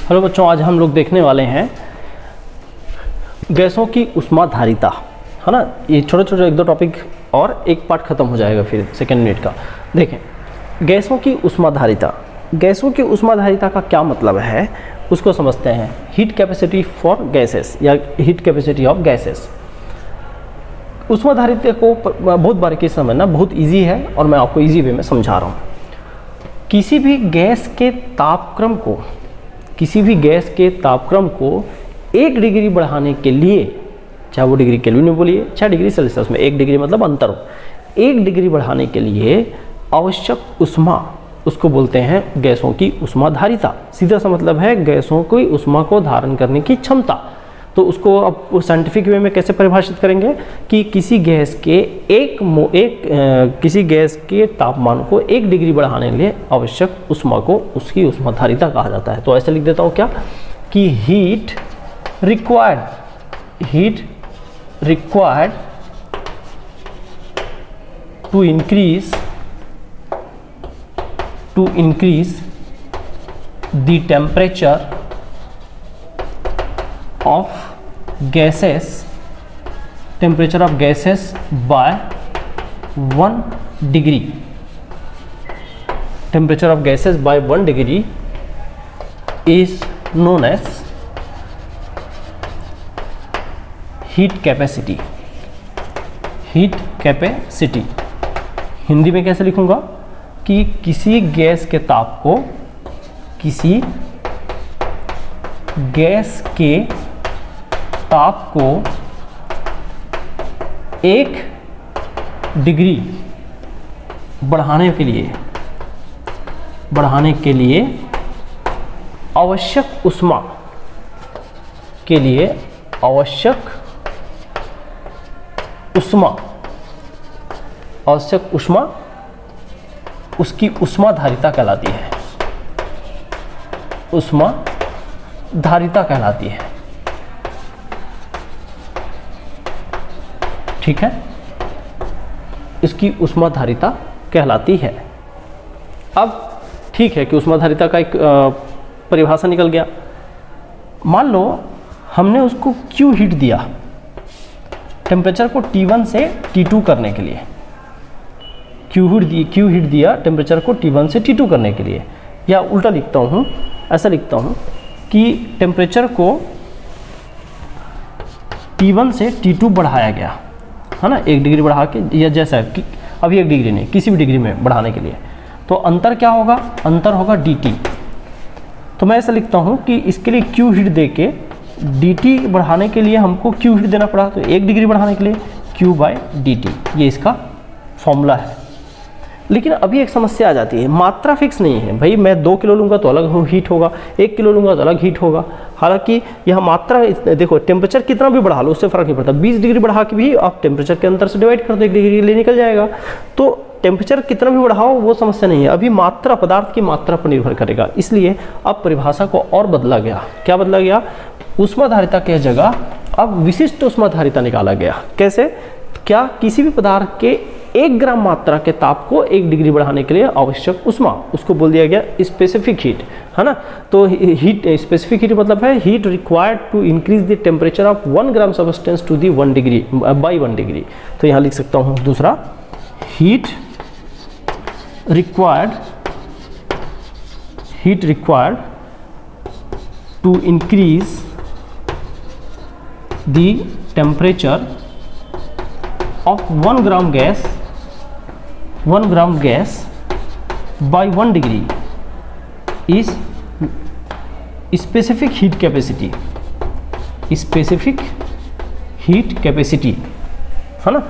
Hello बच्चों, आज हम लोग देखने वाले हैं गैसों की ऊष्माधारिता, है ना। ये छोटे छोटे एक दो टॉपिक और एक पार्ट खत्म हो जाएगा फिर सेकेंड यूनिट का। देखें, गैसों की ऊष्माधारिता। गैसों की ऊष्माधारिता का क्या मतलब है उसको समझते हैं। हीट कैपेसिटी फॉर गैसेस या हीट कैपेसिटी ऑफ गैसेस। ऊष्माधारिता को बहुत बारीकी से समझना बहुत ईजी है और मैं आपको ईजी वे में समझा रहा हूँ। किसी भी गैस के तापक्रम को 1 डिग्री बढ़ाने के लिए, चाहे वो डिग्री केल्विन में बोलिए चाहे डिग्री सेल्सियस में, 1 डिग्री मतलब अंतर हो, 1 डिग्री बढ़ाने के लिए आवश्यक ऊष्मा, उसको बोलते हैं गैसों की ऊष्माधारिता। सीधा सा मतलब है गैसों की ऊष्मा को धारण करने की क्षमता। तो उसको अब साइंटिफिक वे में कैसे परिभाषित करेंगे कि किसी गैस के तापमान को 1 डिग्री बढ़ाने के लिए आवश्यक ऊष्मा को उसकी ऊष्माधारिता कहा जाता है। तो ऐसे लिख देता हूँ क्या कि heat required to increase the temperature of gases by 1 degree. Temperature of gases by 1 degree is known as heat capacity. Hindi में कैसे लिखूंगा कि किसी गैस के ताप को 1 डिग्री बढ़ाने के लिए आवश्यक ऊष्मा उसकी ऊष्माधारिता कहलाती है। ठीक है, इसकी ऊष्माधारिता कहलाती है। अब ठीक है कि ऊष्माधारिता का एक परिभाषा निकल गया। मान लो हमने उसको क्यों हीट दिया, टेम्परेचर को T1 से T2 करने के लिए। क्यों हीट दिया टेम्परेचर को T1 से T2 करने के लिए, या उल्टा लिखता हूँ, ऐसा लिखता हूँ कि टेम्परेचर को T1 से T2 बढ़ाया गया, है ना, 1 डिग्री बढ़ा के, या जैसा कि अभी 1 डिग्री नहीं, किसी भी डिग्री में बढ़ाने के लिए। तो अंतर क्या होगा, अंतर होगा dt। तो मैं ऐसा लिखता हूँ कि इसके लिए Q हीट दे के dt बढ़ाने के लिए हमको Q हीट देना पड़ा, तो 1 डिग्री बढ़ाने के लिए Q/dt, ये इसका फॉर्मूला है। लेकिन अभी एक समस्या आ जाती है, मात्रा फिक्स नहीं है भाई। मैं 2 किलो लूँगा तो अलग हीट होगा, 1 किलो लूँगा तो अलग हीट होगा। हालांकि यह मात्रा, देखो टेम्परेचर कितना भी बढ़ा लो उससे फ़र्क नहीं पड़ता। 20 डिग्री बढ़ा के भी आप टेम्परेचर के अंतर से डिवाइड कर दो, 1 डिग्री के लिए निकल जाएगा। तो टेम्परेचर कितना भी बढ़ाओ वो समस्या नहीं है। अभी मात्रा, पदार्थ की मात्रा पर निर्भर करेगा। इसलिए अब परिभाषा को और बदला गया। क्या बदला गया, ऊष्माधारिता की जगह अब विशिष्ट ऊष्माधारिता निकाला गया। कैसे, क्या किसी भी पदार्थ के 1 ग्राम मात्रा के ताप को 1 डिग्री बढ़ाने के लिए आवश्यक ऊष्मा, उसको बोल दिया गया स्पेसिफिक हीट, है ना। तो स्पेसिफिक हीट मतलब है heat required to increase the temperature of 1 gram substance to the 1 degree by 1 degree. तो यहाँ लिख सकता हूँ दूसरा, heat required to increase the temperature of 1 gram gas by 1 degree is specific heat capacity, है ना।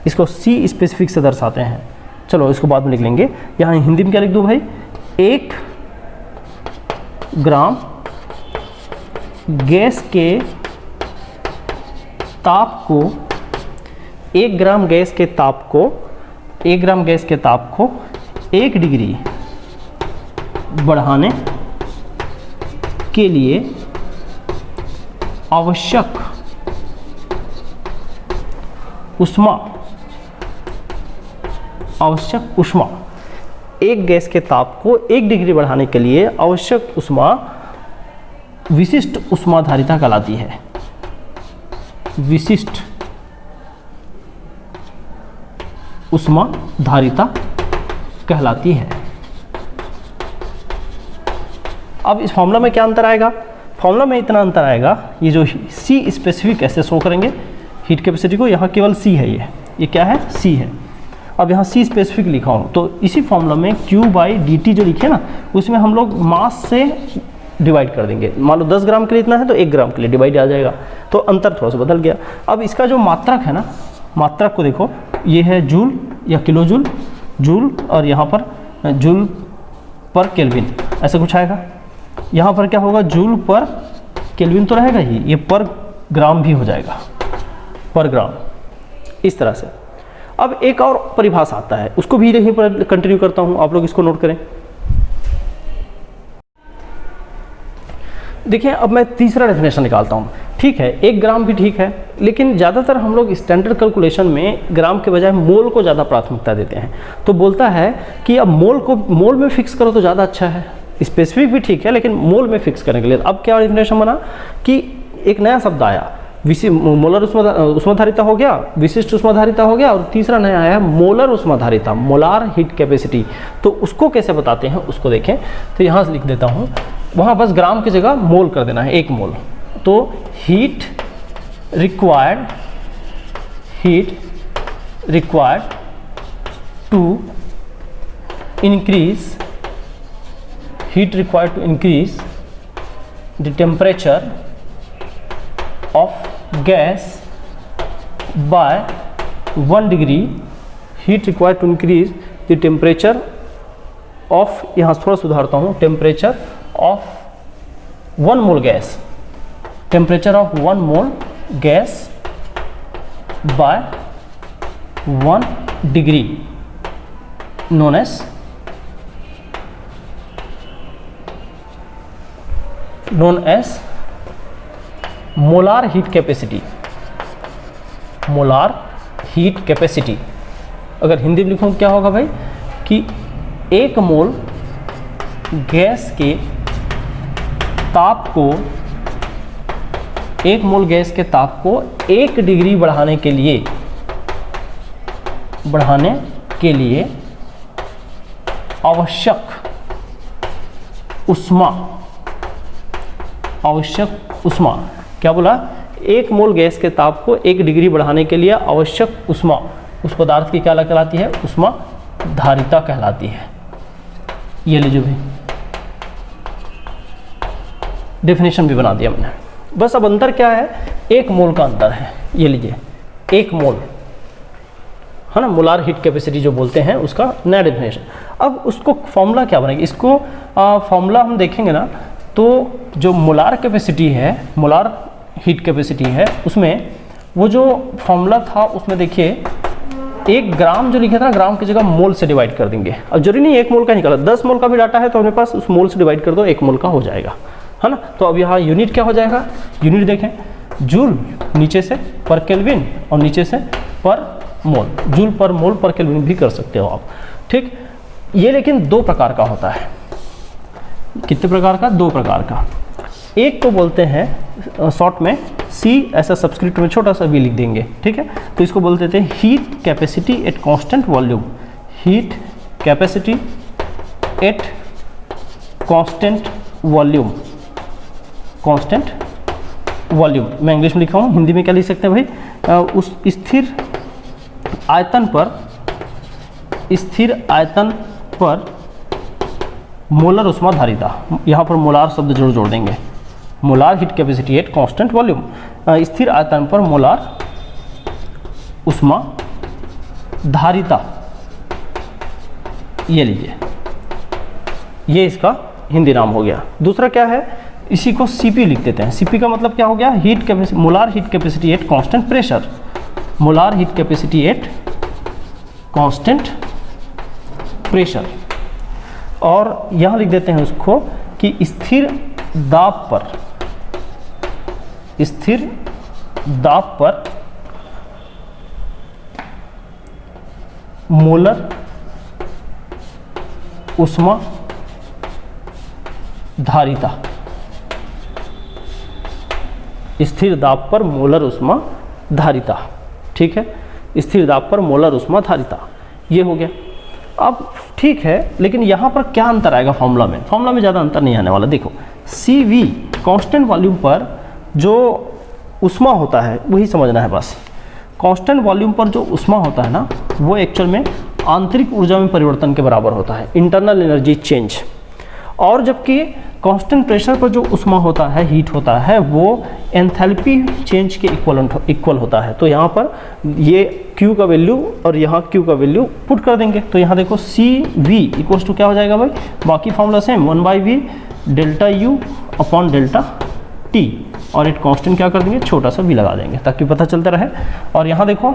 इसको C स्पेसिफिक से दर्शाते हैं। चलो इसको बाद में लिख लेंगे। यहाँ हिंदी में क्या लिख दूँ भाई, 1 ग्राम गैस के ताप को 1 ग्राम गैस के ताप को 1 डिग्री बढ़ाने के लिए आवश्यक ऊष्मा एक गैस के ताप को 1 डिग्री बढ़ाने के लिए आवश्यक ऊष्मा विशिष्ट ऊष्माधारिता कहलाती है। विशिष्ट ऊष्माधारिता कहलाती है। अब इस फॉर्मूला में क्या अंतर आएगा? फॉर्मूला में इतना अंतर आएगा, ये जो सी स्पेसिफिक ऐसे शो करेंगे हीट कैपेसिटी को, यहाँ केवल सी है, ये क्या है? सी है। अब यहाँ सी स्पेसिफिक लिखा हूँ, तो इसी फॉर्मूला में Q/dt जो लिखे ना, उसमें हम लोग मास से डिवाइड कर देंगे। मान लो 10 ग्राम के लिए इतना है तो 1 ग्राम के लिए डिवाइड आ जाएगा, तो अंतर थोड़ा सा बदल गया। अब इसका जो मात्रक है ना, मात्रक को देखो, ये है जूल या किलो जूल, जूल, और यहाँ पर जूल पर केल्विन ऐसा कुछ आएगा। यहाँ पर क्या होगा? जूल पर केल्विन तो रहेगा ही, ये पर ग्राम भी हो जाएगा, पर ग्राम, इस तरह से। अब एक और परिभाषा आता है, उसको भी यहीं पर कंटिन्यू करता हूँ, आप लोग इसको नोट करें। देखिए, अब मैं तीसरा डेफिनेशन निकालता हूँ। ठीक है, 1 ग्राम भी ठीक है, लेकिन ज़्यादातर हम लोग स्टैंडर्ड कैलकुलेशन में ग्राम के बजाय मोल को ज़्यादा प्राथमिकता देते हैं। तो बोलता है कि अब मोल को मोल में फिक्स करो तो ज़्यादा अच्छा है। स्पेसिफिक भी ठीक है, लेकिन मोल में फिक्स करने के लिए अब क्या डेफिनेशन बना कि एक नया शब्द आया, मोलर ऊष्माधारिता हो गया, विशिष्ट ऊष्माधारिता हो गया, और तीसरा नया आया मोलर ऊष्माधारिता, मोलार हीट कैपेसिटी। तो उसको कैसे बताते हैं उसको देखें। तो यहाँ से लिख देता हूँ, वहाँ बस ग्राम की जगह मोल कर देना है, 1 मोल। तो heat required to increase the temperature of gas by 1 degree, heat required to increase the temperature of, यहाँ थोड़ा सुधारता हूँ, temperature of 1 mole gas, temperature of 1 mole gas by 1 degree known as molar heat capacity. Molar heat capacity अगर हिंदी में लिखूँ क्या होगा भाई, कि 1 मोल गैस के ताप को 1 डिग्री बढ़ाने के लिए आवश्यक ऊष्मा, क्या बोला? 1 मोल गैस के ताप को 1 डिग्री बढ़ाने के लिए आवश्यक ऊष्मा उस पदार्थ की क्या कहलाती है? ऊष्माधारिता कहलाती है। ये लीजिए भाई, डेफिनेशन भी बना दिया मैंने। बस अब अंतर क्या है? 1 मोल का अंतर है। ये लीजिए, 1 मोल है ना, मोलार हीट कैपेसिटी जो बोलते हैं, उसका नया डेफिनेशन। अब उसको फॉर्मूला क्या बनेगा? इसको फॉर्मूला हम देखेंगे ना, तो जो मोलार कैपेसिटी है, मोलार हीट कैपेसिटी है, उसमें वो जो फॉर्मूला था उसमें देखिए 1 ग्राम जो लिखा था ना, ग्राम की जगह मोल से डिवाइड कर देंगे। अब जरूरी नहीं 1 मोल का निकाला, 10 मोल का भी डाटा है तो अपने पास उस मोल से डिवाइड कर दो, 1 मोल का हो जाएगा, है ना। तो अब यहाँ यूनिट क्या हो जाएगा? यूनिट देखें, जूल नीचे से पर केल्विन और नीचे से पर मोल, जूल पर मोल पर केल्विन भी कर सकते हो आप, ठीक। ये लेकिन 2 प्रकार का होता है। कितने प्रकार का? 2 प्रकार का। एक को बोलते हैं शॉर्ट में सी, ऐसा सब्सक्रिप्ट में छोटा सा भी लिख देंगे, ठीक है। तो इसको बोलते थे heat capacity at constant volume, heat capacity at constant volume, constant volume. मैं इंग्लिश में लिखा हूँ, हिंदी में क्या लिख सकते हैं भाई? उस स्थिर आयतन पर मोलर ऊष्माधारिता, यहाँ पर मोलार शब्द जरूर जोड़ देंगे, molar heat capacity at constant volume, स्थिर आयतन पर मोलार ऊष्माधारिता। ये लीजिए, ये इसका हिंदी नाम हो गया। दूसरा क्या है? इसी को सीपी लिख देते हैं। सीपी का मतलब क्या हो गया? Heat capacity, molar heat capacity at constant pressure, molar heat capacity at constant pressure. और यहाँ लिख देते हैं उसको कि स्थिर दाब पर मोलर ऊष्माधारिता, स्थिर दाब पर मोलर ऊष्मा धारिता, ठीक है, स्थिर दाब पर मोलर ऊष्मा धारिता, ये हो गया। अब ठीक है, लेकिन यहाँ पर क्या अंतर आएगा फॉर्मूला में? फॉर्मूला में ज़्यादा अंतर नहीं आने वाला। देखो CV कांस्टेंट वॉल्यूम पर जो ऊष्मा होता है वही समझना है बस। कांस्टेंट वॉल्यूम पर जो ऊष्मा होता है ना, वो एक्चुअल में आंतरिक ऊर्जा में परिवर्तन के बराबर होता है, इंटरनल एनर्जी चेंज। और जबकि कांस्टेंट प्रेशर पर जो ऊष्मा होता है, हीट होता है, वो एंथैल्पी चेंज के इक्वल होता है। तो यहाँ पर ये Q का वैल्यू और यहाँ Q का वैल्यू पुट कर देंगे। तो यहाँ देखो CV इक्वल्स टू क्या हो जाएगा भाई, बाकी formula same 1/V delta U upon delta T, और एक कांस्टेंट क्या कर देंगे, छोटा सा v लगा देंगे ताकि पता चलता रहे। और यहाँ देखो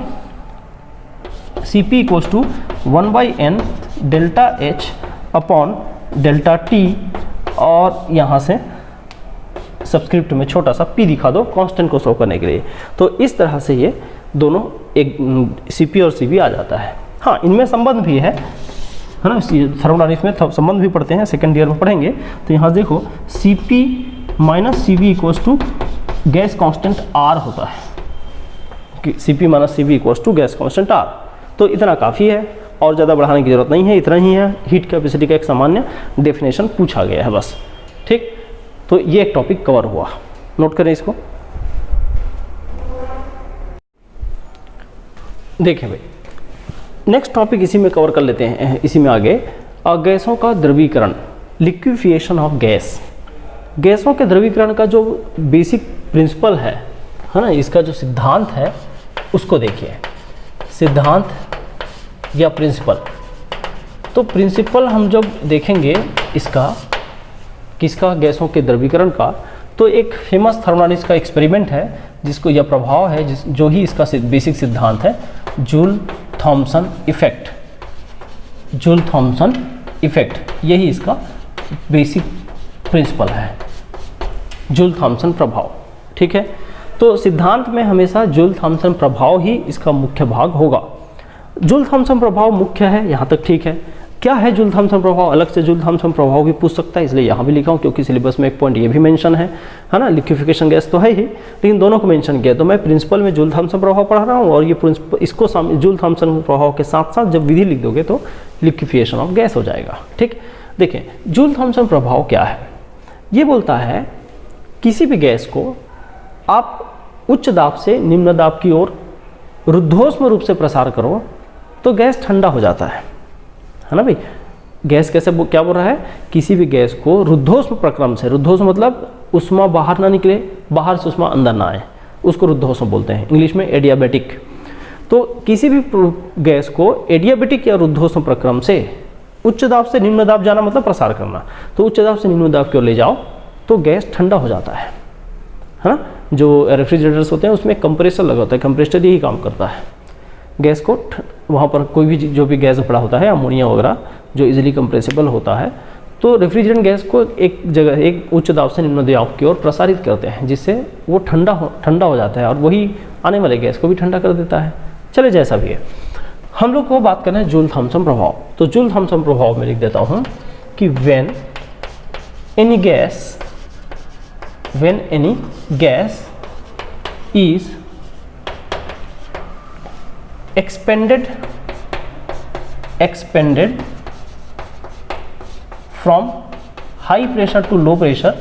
Cp equals to 1/n delta H upon delta T, और यहाँ से सबस्क्रिप्ट में छोटा सा p दिखा दो कांस्टेंट को शो करने के लिए। तो इस तरह से ये दोनों एक Cp और Cv आ जाता है। हाँ, इनमें संबंध भी है ना, थर्मोडायनामिक्स में संबंध भी पढ़ते हैं, सेकेंड ईयर में पढ़ेंगे। तो यहाँ देखो Cp minus Cv equals to gas constant R होता है, Cp minus Cv equals to gas constant R। तो इतना काफ़ी है और ज़्यादा बढ़ाने की ज़रूरत नहीं है, इतना ही है। हीट कैपेसिटी का एक सामान्य डेफिनेशन पूछा गया है बस, ठीक। तो ये एक टॉपिक कवर हुआ, नोट करें इसको। देखें भाई, नेक्स्ट टॉपिक इसी में कवर कर लेते हैं, इसी में आगे गैसों का द्रवीकरण, लिक्विफिकेशन ऑफ गैस। गैसों के द्रवीकरण का जो बेसिक प्रिंसिपल है ना, इसका जो सिद्धांत है उसको देखिए। सिद्धांत या प्रिंसिपल, तो प्रिंसिपल हम जब देखेंगे इसका, किसका, गैसों के द्रवीकरण का, तो एक फेमस थर्मोडायनामिक्स का एक्सपेरिमेंट है जिसको यह प्रभाव है, जो ही इसका बेसिक सिद्धांत है, Joule Thomson effect. Joule Thomson effect, यही इसका बेसिक प्रिंसिपल है, जूल थॉमसन प्रभाव, ठीक है। तो सिद्धांत में हमेशा जूल थॉमसन प्रभाव ही इसका मुख्य भाग होगा। जूल थॉमसन प्रभाव मुख्य है, यहाँ तक ठीक है। क्या है जूल थॉमसन प्रभाव? अलग से जूल थॉमसन प्रभाव भी पूछ सकता है, इसलिए यहाँ भी लिखा हूँ क्योंकि सिलेबस में एक पॉइंट ये भी मेंशन है ना, लिक्विफिकेशन गैस तो है ही, लेकिन दोनों को मेंशन किया। तो मैं प्रिंसिपल में जूल थॉमसन प्रभाव पढ़ा रहा हूँ, और ये प्रिंसिपल, इसको जूल थॉमसन प्रभाव के साथ साथ जब विधि लिख दोगे तो लिक्विफिकेशन ऑफ गैस हो जाएगा, ठीक। देखें, जूल थॉमसन प्रभाव क्या है? ये बोलता है किसी भी गैस को आप उच्च दाब से निम्न दाब की ओर रुद्धोष्म रूप से प्रसार करो तो गैस ठंडा हो जाता है ना भाई। गैस कैसे क्या बोल रहा है? किसी भी गैस को रुद्धोष्म प्रक्रम से, रुद्धोष्म मतलब उष्मा बाहर ना निकले, बाहर से उष्मा अंदर ना आए, उसको रुद्धोष्म बोलते हैं, इंग्लिश में एडियाबेटिक। तो किसी भी गैस को एडियाबेटिक या रुद्धोष्म प्रक्रम से उच्च दाब से निम्न दाब जाना मतलब प्रसार करना, तो उच्च दाब से निम्न दाब की ओर ले जाओ तो गैस ठंडा हो जाता है ना। जो रेफ्रिजरेटर्स होते हैं उसमें कंप्रेसर लगा होता है, कंप्रेसर यही काम करता है, गैस को वहाँ पर कोई भी जो भी गैस पड़ा होता है, अमोनिया वगैरह जो इजीली कंप्रेसिबल होता है, तो रेफ्रिजरेंट गैस को एक जगह, एक उच्च दाब से निम्न दाब की ओर प्रसारित करते हैं, जिससे वो ठंडा हो जाता है, और वही आने वाले गैस को भी ठंडा कर देता है। चले, जैसा भी है, हम लोग को बात करना है जूल थॉमसन प्रभाव। तो जूल थॉमसन प्रभाव में लिख देता हूँ कि when any gas is expanded from high pressure to low pressure,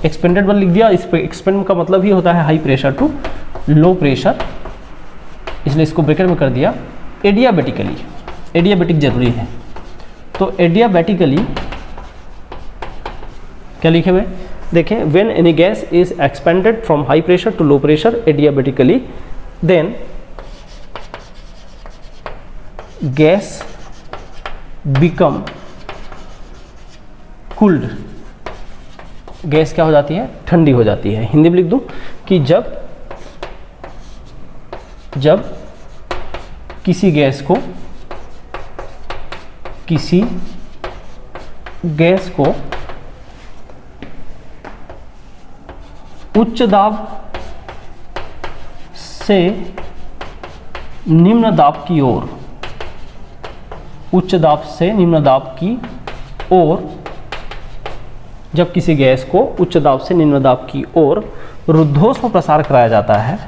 expanded बल लिख दिया, इस पे expand का मतलब ही होता है high pressure to low pressure, इसलिए इसको ब्रैकेट में कर दिया। एडियाबेटिकली, एडियाबेटिक जरूरी है, तो एडियाबेटिकली क्या लिखे हुए देखें, when any gas is expanded from high pressure to low pressure adiabatically, then gas become cooled, gas क्या हो जाती है? ठंडी हो जाती है। हिंदी में लिख दूं कि जब किसी गैस को उच्च दाब से निम्न दाब की ओर, उच्च दाब से निम्न दाब की ओर, जब किसी गैस को उच्च दाब से निम्न दाब की ओर रुद्धोष्म प्रसार कराया जाता है,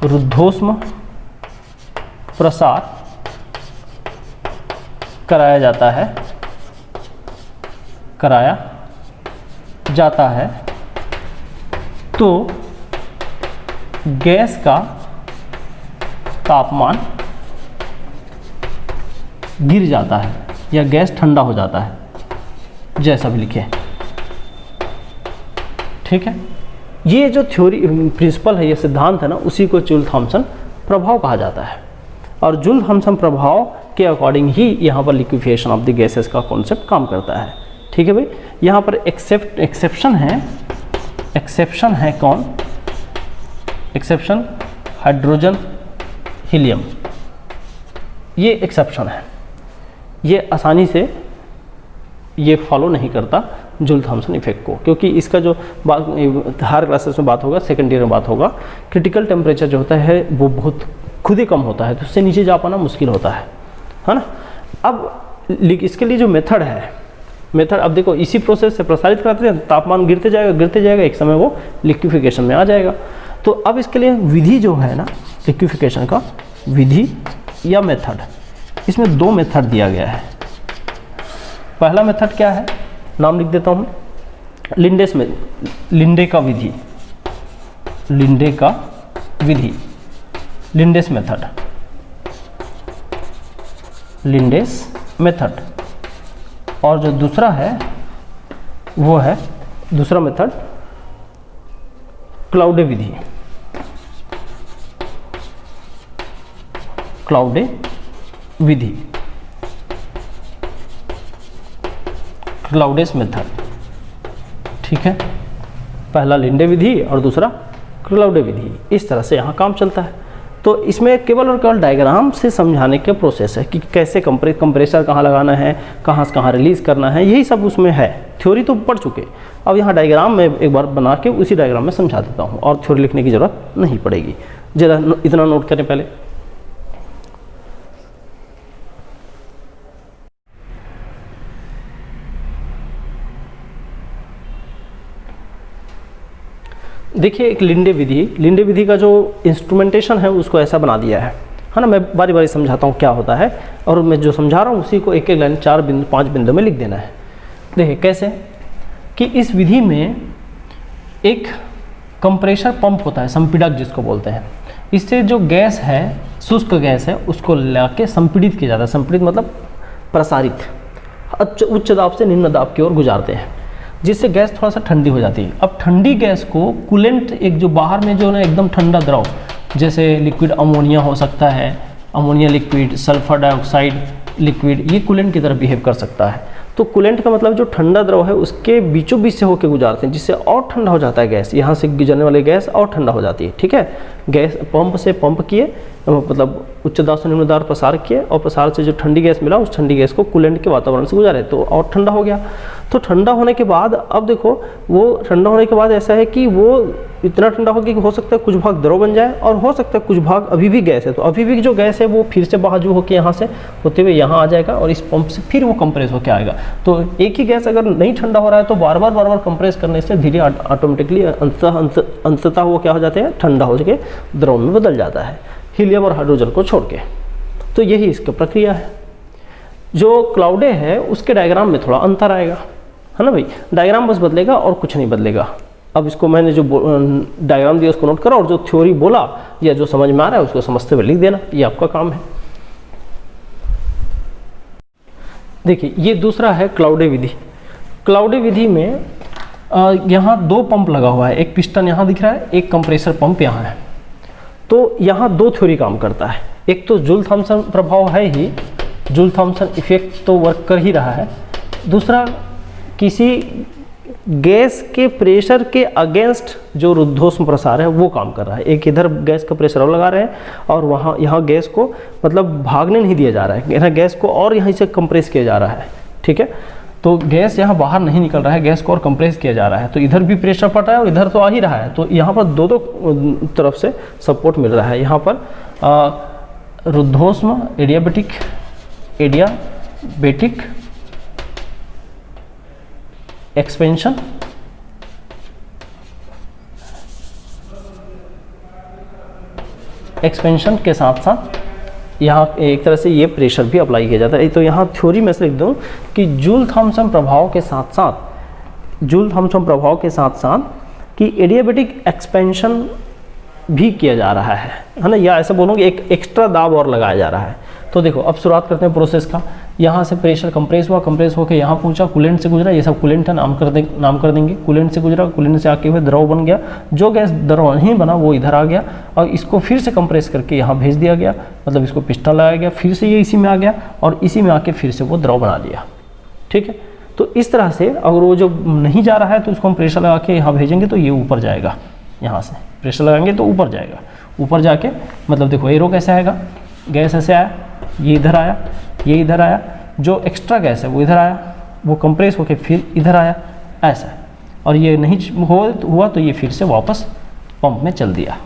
रुद्धोष्म प्रसार कराया जाता है तो गैस का तापमान गिर जाता है या गैस ठंडा हो जाता है, जैसा भी लिखे। ठीक है, ये जो थ्योरी प्रिंसिपल है, ये सिद्धांत है ना, उसी को जूल थॉम्सन प्रभाव कहा जाता है। और जूल थॉम्सन प्रभाव के अकॉर्डिंग ही यहाँ पर लिक्विफिकेशन ऑफ द गैसेस का कॉन्सेप्ट काम करता है। ठीक है भाई, यहाँ पर एक्सेप्शन है कौन? एक्सेप्शन हाइड्रोजन हीलियम, ये एक्सेप्शन है, ये आसानी से ये फॉलो नहीं करता जूल थॉम्सन इफेक्ट को, क्योंकि इसका जो बात हर क्लासेस में बात होगा, सेकेंड ईयर में बात होगा, क्रिटिकल टेम्परेचर जो होता है वो बहुत खुद ही कम होता है, तो उससे नीचे जा पाना मुश्किल होता है ना। अब इसके लिए जो मेथड है, अब देखो इसी प्रोसेस से प्रसारित करते हैं, तापमान गिरते जाएगा, एक समय वो लिक्विफिकेशन में आ जाएगा। तो अब इसके लिए विधि जो है ना, लिक्विफिकेशन का विधि या मेथड, इसमें दो मेथड दिया गया है। पहला मेथड क्या है, नाम लिख देता हूँ, लिंडेस मेथड। और जो दूसरा है वो है दूसरा मेथड क्लाउडे विधि, क्लाउडेस मेथड। ठीक है, पहला लिंडे विधि और दूसरा क्लाउडे विधि, इस तरह से यहाँ काम चलता है। तो इसमें केवल और केवल डायग्राम से समझाने के प्रोसेस है कि कैसे कंप्रेसर कहाँ लगाना है, कहाँ से कहाँ रिलीज़ करना है, यही सब उसमें है। थ्योरी तो पढ़ चुके, अब यहाँ डायग्राम में एक बार बना के उसी डायग्राम में समझा देता हूँ, और थ्योरी लिखने की ज़रूरत नहीं पड़ेगी। जरा इतना नोट करें पहले। देखिए, एक लिंडे विधि का जो इंस्ट्रूमेंटेशन है उसको ऐसा बना दिया है ना। मैं बारी बारी समझाता हूँ क्या होता है, और मैं जो समझा रहा हूँ उसी को एक एक लाइन 4 बिंदु 5 बिंदु में लिख देना है। देखिए कैसे कि इस विधि में एक कंप्रेशर पंप होता है, संपीड़क जिसको बोलते हैं। इससे जो गैस है, शुष्क गैस है, उसको लाके संपीड़ित किया जाता है। संपीड़ित मतलब प्रसारित, उच्च दाब से निम्न दाब की ओर गुजारते हैं, जिससे गैस थोड़ा सा ठंडी हो जाती है। अब ठंडी गैस को कूलेंट, एक जो बाहर में जो ना एकदम ठंडा द्रव, जैसे लिक्विड अमोनिया हो सकता है, ammonia liquid, sulphur dioxide liquid, ये कूलेंट की तरह बिहेव कर सकता है। तो कूलेंट का मतलब जो ठंडा द्रव है उसके बीचों बीच से होकर गुजारते हैं, जिससे और ठंडा हो जाता है गैस, यहाँ से गुजरने वाली गैस और ठंडा हो जाती है। ठीक है, गैस पंप से पंप किए, मतलब उच्च दाब से निम्न दाब प्रसार किए, और प्रसार से जो ठंडी गैस मिला उस ठंडी गैस को कूलेंट के वातावरण से गुजारे तो और ठंडा हो गया। तो ठंडा होने के बाद, अब देखो वो ठंडा होने के बाद ऐसा है कि वो इतना ठंडा हो गया कि हो सकता है कुछ भाग द्रव बन जाए, और हो सकता है कुछ भाग अभी भी गैस है। तो अभी भी जो गैस है वो फिर से बहाजू होकर यहाँ से होते हुए यहाँ आ जाएगा, और इस पंप से फिर वो कंप्रेस होकर आएगा। तो एक ही गैस अगर नहीं ठंडा हो रहा है तो बार बार कंप्रेस करने से धीरे ऑटोमेटिकली अंततः वो क्या हो जाते हैं, ठंडा हो के द्रव में बदल जाता है, हीलियम और हाइड्रोजन को छोड़ के। तो यही इसकी प्रक्रिया है। जो क्लाउडे है उसके डायग्राम में थोड़ा अंतर आएगा, है ना भाई, डायग्राम बस बदलेगा और कुछ नहीं बदलेगा। अब इसको मैंने जो डायग्राम दिया उसको नोट करो, और जो थ्योरी बोला या जो समझ में आ रहा है उसको समझते हुए लिख देना, ये आपका काम है। देखिए, ये दूसरा है क्लाउडे विधि। क्लाउडे विधि में यहाँ 2 पंप लगा हुआ है, एक पिस्टन यहाँ दिख रहा है, एक कंप्रेसर पंप यहाँ है। तो यहाँ 2 थ्योरी काम करता है। एक तो जूल थॉम्सन प्रभाव है ही, जूल थॉम्सन इफेक्ट तो वर्क कर ही रहा है। दूसरा, किसी गैस के प्रेशर के अगेंस्ट जो रुद्धोष्म प्रसार है वो काम कर रहा है। एक इधर गैस का प्रेशर और लगा रहे हैं, और यहाँ गैस को मतलब भागने नहीं दिया जा रहा है, यहाँ गैस को और यहाँ से कंप्रेस किया जा रहा है। ठीक है, तो गैस यहाँ बाहर नहीं निकल रहा है, गैस को और कंप्रेस किया जा रहा है। तो इधर भी प्रेशर पड़ रहा है और इधर तो आ ही रहा है, तो यहाँ पर दो तरफ से सपोर्ट मिल रहा है। यहाँ पर रुद्धोष्म एडियाबेटिक एक्सपेंशन एक्सपेंशन के साथ साथ यहाँ एक तरह से ये प्रेशर भी अप्लाई किया जाता है। तो यहाँ थ्योरी में से लिख दूँ कि जूल थॉम्सन प्रभाव के साथ साथ कि एडियाबेटिक एक्सपेंशन भी किया जा रहा है ना, या ऐसा बोलूँ कि एक एक्स्ट्रा दाब और लगाया जा रहा है। तो देखो अब शुरुआत करते हैं प्रोसेस का। यहाँ से प्रेशर कंप्रेस हुआ, कंप्रेस होकर यहाँ पहुँचा, कूलेंट से गुजरा, ये सब कूलेंट है, नाम कर देंगे। कूलेंट से गुजरा, कूलेंट से आके हुए द्रव बन गया, जो गैस द्रव नहीं बना वो इधर आ गया और इसको फिर से कंप्रेस करके यहाँ भेज दिया गया, मतलब इसको पिस्टन लगाया गया, फिर से ये इसी में आ गया और इसी में आके फिर से वो द्रव बना लिया। ठीक है, तो इस तरह से अगर वो जो नहीं जा रहा है तो उसको हम प्रेशर लगा के यहाँ भेजेंगे तो ये ऊपर जाएगा। यहाँ से प्रेशर लगाएंगे तो ऊपर जाएगा, ऊपर जाके मतलब देखो एरो कैसे आएगा, गैस ऐसे आया, ये इधर आया, ये इधर आया, जो एक्स्ट्रा गैस है वो इधर आया, वो कंप्रेस होके फिर इधर आया, ऐसा। और ये नहीं हुआ तो ये फिर से वापस पंप में चल दिया।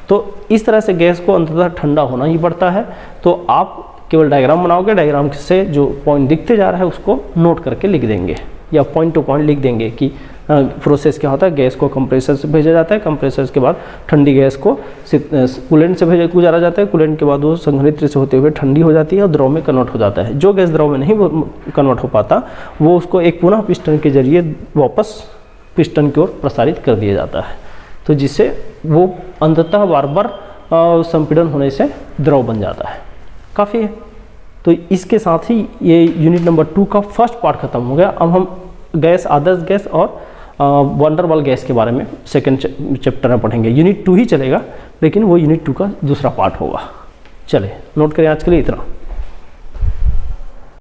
तो इस तरह से गैस को अंततः ठंडा होना ही पड़ता है। तो आप केवल डायग्राम बनाओगे, डायग्राम से जो पॉइंट दिखते जा रहा है उसको नोट करके लिख देंगे या पॉइंट टू पॉइंट लिख देंगे कि प्रोसेस क्या होता है। गैस को कंप्रेसर से भेजा जाता है, कंप्रेसर के बाद ठंडी गैस को कूलेंट से गुजारा जाता है, कूलेंट के बाद वो संघनित्र से होते हुए ठंडी हो जाती है और द्रव में कन्वर्ट हो जाता है। जो गैस द्रव में नहीं कन्वर्ट हो पाता वो उसको एक पुनः पिस्टन के जरिए वापस पिस्टन की ओर प्रसारित कर दिया जाता है, तो जिससे वो अंततः बार बार संपीड़न होने से द्रव बन जाता है। काफ़ी है। तो इसके साथ ही ये यूनिट नंबर 2 का फर्स्ट पार्ट खत्म हो गया। अब हम गैस, आदर्श गैस और वैन डर वाल गैस के बारे में सेकंड चैप्टर में पढ़ेंगे। यूनिट 2 ही चलेगा, लेकिन वो यूनिट 2 का दूसरा पार्ट होगा। चले नोट करें आज के लिए इतना।